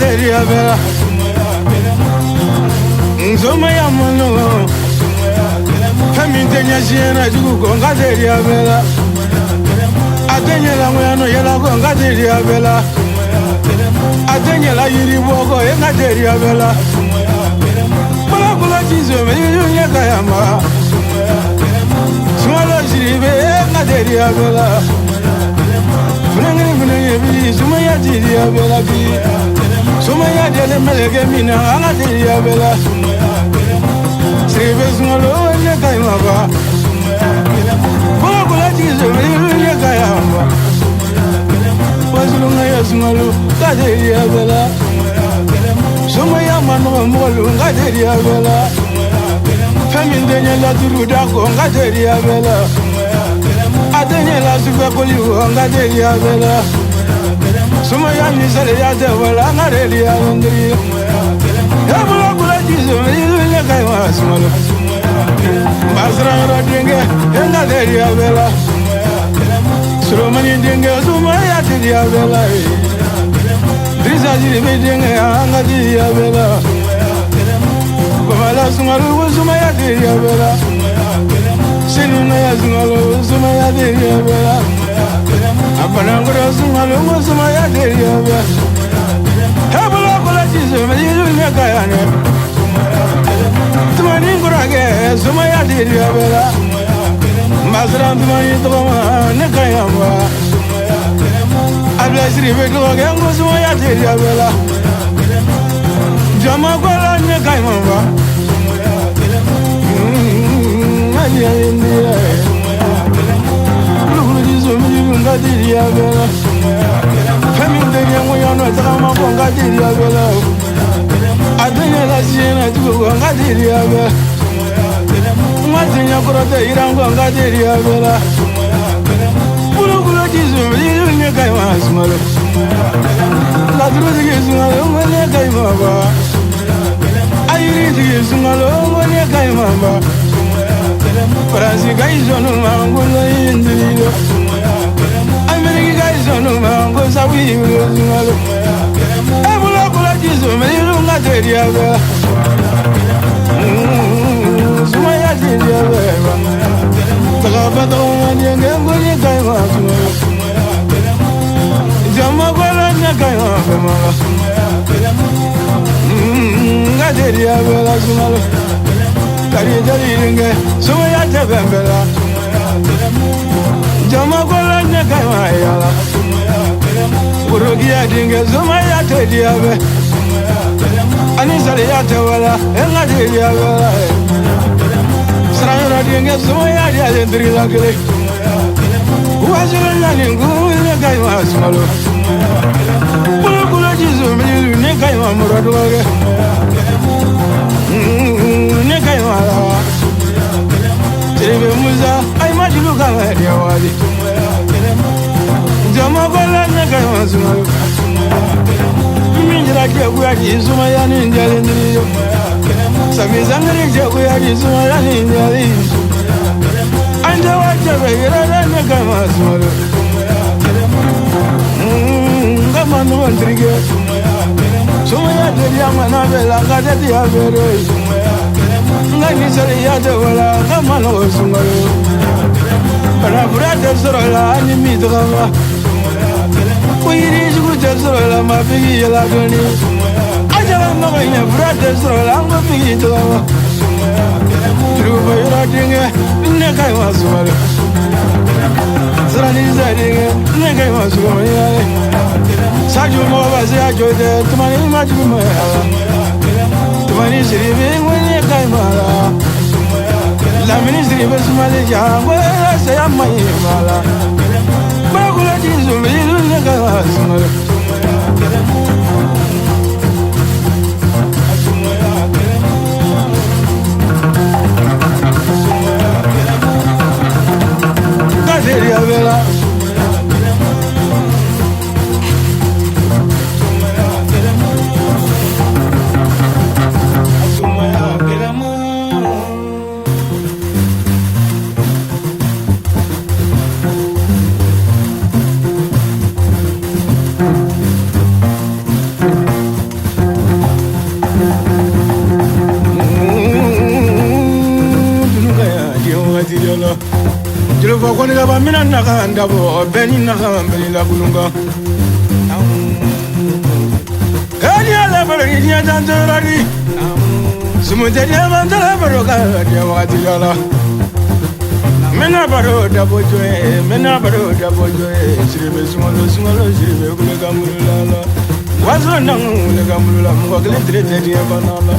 ngaderia bela Zoma ya mano Faminte nyashina jugo ngaderia bela Atenye la nguyano yela go ngaderia bela Atenye la yiri bogo ngaderia bela Bala bala jizo me yunya kayama Sumalo jiribe ngaderia bela Funenge bi sumaya diria bela bi Sumaya dele melege mina ngaderia bela Sribe sumalo ne kayama Bala bala jizo me yunya kayama Wazulunga ya sumalo ngaderia bela Sumaya manu molu ngaderia bela Faminde nyela turuda ko ngaderia bela Adenye la sufe koliwo ngaderia bela Sumaya misale ya tewala ngaderia ndri Ya bula bula jizo me kaiwa sumalo Basra rodenge ngaderia bela Suromani denge Sumaya tiria bela Drisa jiri bedenge ngaderia bela Bala sumalo Sumaya tiria bela Sinuna ya sumalo Sumaya tiria bela Apanangura sumalo Sumaya tiria bela Habula kula jizo me yunya kayane Tumani ngurage Sumaya tiria bela Masra tumani toma ne kayamba Abla siri bedoge ngo Sumaya tiria bela Jama kola ne kayamba Ya India, Lulu jizo mi ngaderia bela. Faminde yangu yano tama ko ngaderia bela. Adenye la siena tuko ngaderia bela. Ngatinya korote irango ngaderia bela. Lulu jizo mi ne kai masmalo. La duro jizo mi ne kai mama. Ayiri jizo mi ne kai mama. Fransi gaizono mangulo indiro Ameriki gaizono mango sawiyo zumalo Ebula kula jizo meliru ngaderia bela Sumaya tiria bela Takapata ngadienge ngoni kaima zumalo Jama kola nyakaima bemala Ngaderia bela zumalo Kari jari ringe, Sumaya tebembela Jama kola ne kayma yala Urugiya dinge, Sumaya tediabe Anisari ya tewala, enga tediabe Sarayura dinge, Sumaya diadendri lakile Uwazuru naningu, ne kayma sumalo Kula kula jizu, miliru ne kayma muradu wage Ne kayma la Terebe muza ay majilu kama dia wali Jama kola ne kayma sumalo Minjira ke kuya ji Sumaya ni njali ndriyo Sami zangri ke kuya ji Sumaya ni njali Anja wacha begira ne kayma sumalo Ngama no ndrige Sumaya teria mana bela ngade dia bero Ngani sari ya de wala ngama no sumalo Para brate sorola ani mi drama Kuiri jugu de sorola ma bigi la gani Ajala no nya brate sorola ma bigi drama Truba yura dinge ne kai ma sumalo Sarani zadinge ne kai ma sumalo Saju mo bazi ajode tumani majibu mo Tumani siribe ngone kai mala La mini siribe sumale jango se amai mala Bagula jizu milu ne kai sumale Kaderia bela mina naka ndabo beni naka beni la bulunga kani ala baro ni tantorari sumude ni mandala baro ka dia wati la mena baro dabo joe siribe sungalo siribe kule kamulula la wazo nang kule kamulula mo kale trete dia banala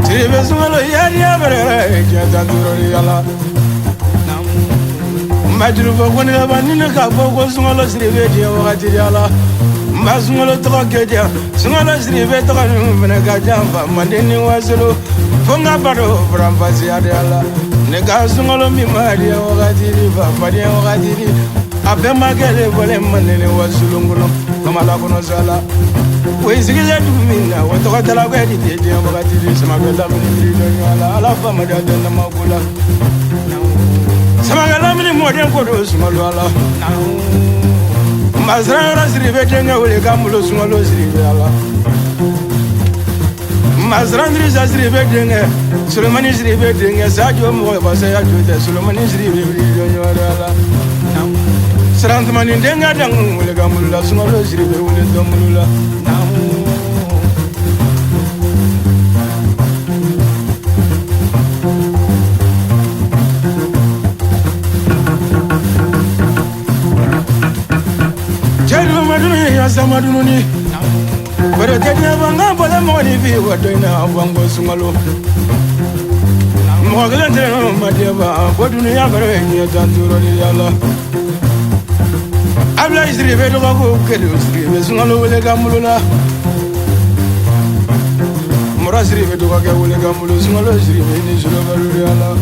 siribe sungalo ya bare jata durori ala majuru bokoni la banina ka boko sungalo siribe dia wakati ala Masungalo toka keja, sungalo siribe toka numvene kajamba mandeni wasulu, funga baro brambasi adiala, nega sungalo mimari wakati riba, padi wakati ri, abe magele bole mandeni wasulu nguno, kamala kuno sala, weisikiza tumina, watoka tala kwa edite wakati ri, samagala mini ala, alafa madada na makula, samagala mini modern kodo sungalo ala. Mazran siribe tenga wole kamulo sungalo siribe ala Mazran siribe tenga Sulemani siribe tenga sajo mo basa ya jote Sulemani siribe video ala Sarant mani tenga dang wole kamulo sungalo siribe wole domula Samaduni Pero tenya banga bola moni vi wadoina bango sungalo Mogala tena madiaba boduni ya bare ni tanturo ni yalla Abla isribe to ko kelu isribe sungalo wele gamulula Mora isribe to ko wele gamulu sungalo isribe ni sulo baru yalla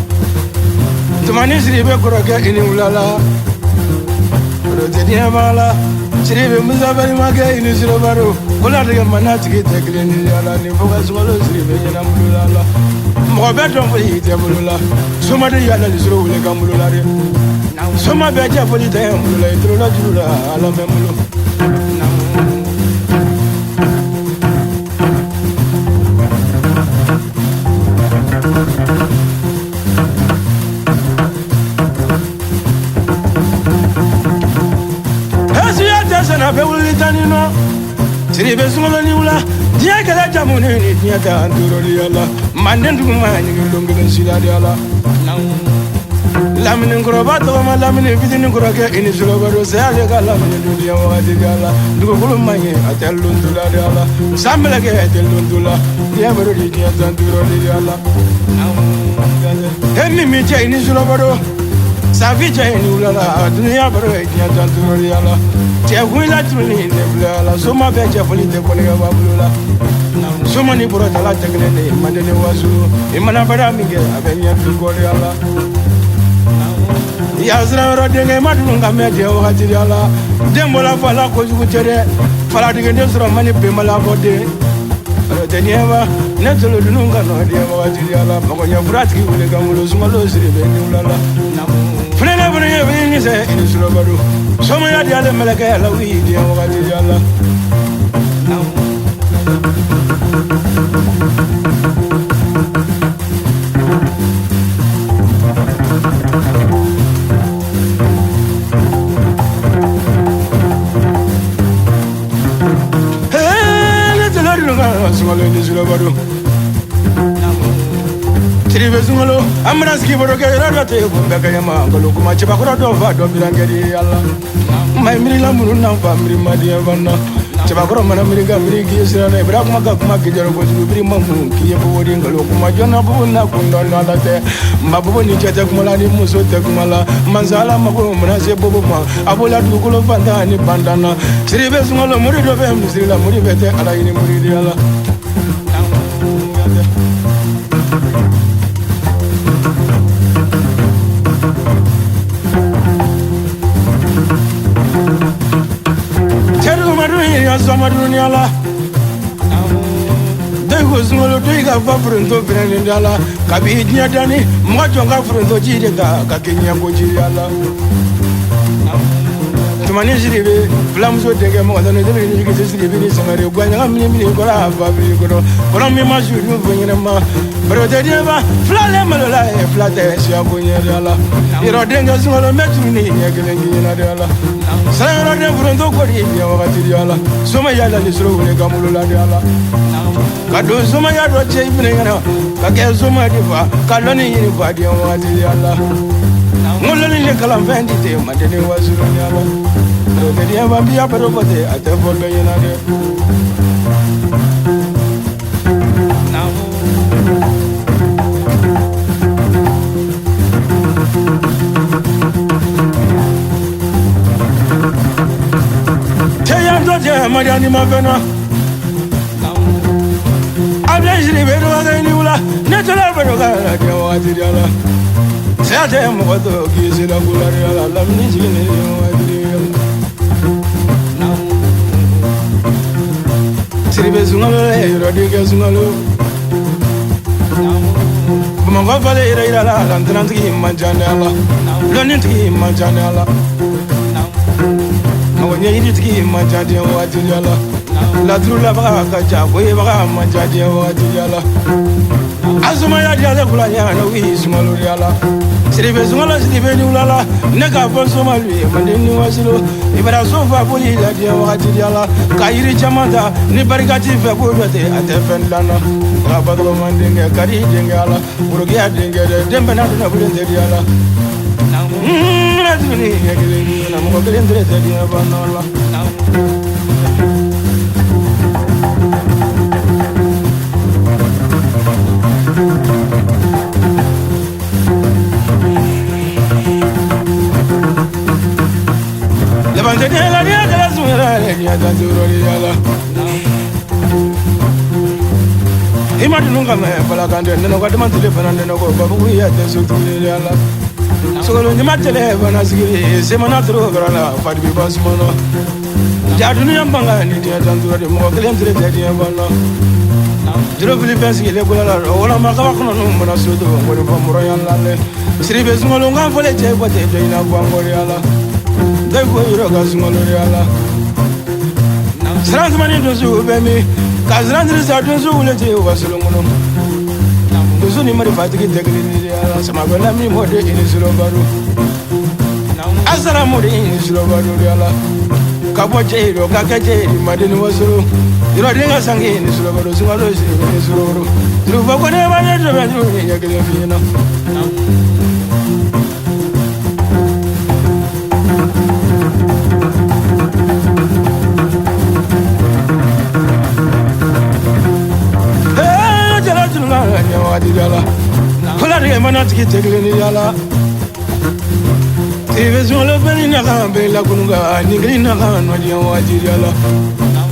Tumani isribe ko roke ini ulala Pero tenya bala Siribe muzabari mage ini siro baro Kula de manati ke tekle ni ala ni foka solo siribe yana mulula Mo be don fo yite mulula Soma de yala ni siro wule kamulula re Soma be ja fo yite mulula itro la jura ala me mulu Sana be wuli tanino siribe sungalo ni wula dia kala jamune ni dia ta ndurori ala manden duguma ni longelen siladi ala lamine ngoroba to ma lamine bidini ngoroke ini suloba do sa ya kala lamine do dia wadi ala dugo gulu manye atel lundula ala sambela ke atel lundula dia baro di dia ta ndurori ala hemmi mi je ini suloba do Savija ni ulala dunia baro dia ta ndurori ala Tiaguila truni nebla soma beja folite kolega babula soma ni burata la tegrene madene wasu imana bara mige abenya tukole ala yazra rodenge madunga media wakati ala dembola fala ko jugutere fala digende sura mani be mala bode denieva netolo dununga no dia wakati ala makonya furati wele gamulo sumalo siribe ni ulala Frena bune bini se ini sura baru Soma ya dia le meleke ya lawi dia wakati jala Hele telari nunga sumalo ini sura baru Siribe sungalo amra ski boro ke radio te ko mbeka yama ngalo kuma chiba ko do va do birangeri yalla may miri la munu na fa miri madiya vanna chiba ko mana miri ga miri ki sira na ibra kuma ki jaro ko biri mamu ki ye bo wodi ngalo kuma jona bu na ko ndo na la te mabu ni chete kuma la ni muso te kuma la manzala mabu muna se bobo ma abola du ko lo fanda ni bandana siribe sungalo muri do fe miri la muri bete ala ini muri yalla Samaduni ala Dego zungolo doiga va frento brene ala kabi nya dani mwajo nga frento jide ka kinya ko jide ala Asmani siribe flamuso dege mo da ne de ni ke siribe ni sangare gwanya mi ko la ba bi ko mi ma ju ni vonyina ma bro de dia ba flale malola e flate si abonye ala iro denga singolo metru ni ngelengi na de ala sangaro de frondo ko ri ya wakati di ala soma ya la lisro wule gamulo la de ala kado soma ya do che ibne ngana ka ke soma di fa kaloni ni ba di wakati di ala ngolo ni kala fendi te ma de wasuro ni ala ro de dia ba biya pero bote ate volbe yana de Mariani Mavena Abdejri Bedoga Nula, Natural Bedoga, Diala. Sate Moto, Gizila Gularia, Lamini, Siribezunalo, Rodriguez Malo Mavale, Lantranti, Manjanella, Loniti, Manjanella. When you eat him, my jaddy, what to yalla. La Trula Baka, we have my jaddy, what to yalla. Azumaya, Kulaya, we is Maluriala. Siribezula, Siribelula, Nega for Somali, Mandini Wasilo, Ibra Sofa, Puli, what to yalla. Kairi Chamata, Nibarigati, Fabulate, at the Fendana, Rabado Manding, Kari Dingala, Urugia Dinga, Dembanata, Yala. I'm going to get Solo ni matele bana sigi semana tro grana fadi basmono jadunu yambanga ni dia tantura de mo kelen tre dia bana jiro philippines ki le gola wala ma ka kono no mona sodo ngori ba muro yalla le siribe sungolo nga fole je bote de ina ba ngori yalla dai ko yiro ga sungolo yalla sran mani do zu be mi ka sran dri sa do zu le je wasulu ngono Zuni mari fatiki tegli ala sama bela mi mode ini suro baru asara mode ini suro baru ala kabo jeiro kakaje madini wasuru iro dinga sangi ini suro baru sungalo ini suro lu bako ne mane to be ni ya gele fina Kula de manatiki tegli yala Tivezon lo beni na kambe la kunga ningri na kanwa dia wajiri yala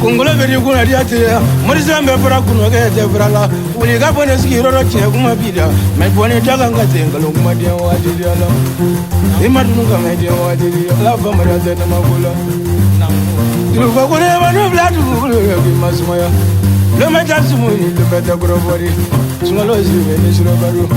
Kungolo beri kuna dia te morisa mbe para kuno ke te brala uli ga bone ski roro che kuma bida me bone daga ngate ngalo kuma dia wajiri yala Ima tunga me dia wajiri yala fa mara ze na magula Lu ba kone ba no bladu ke masumaya Le metasu mu ni le meta grobori Sungalo zive ni suro baru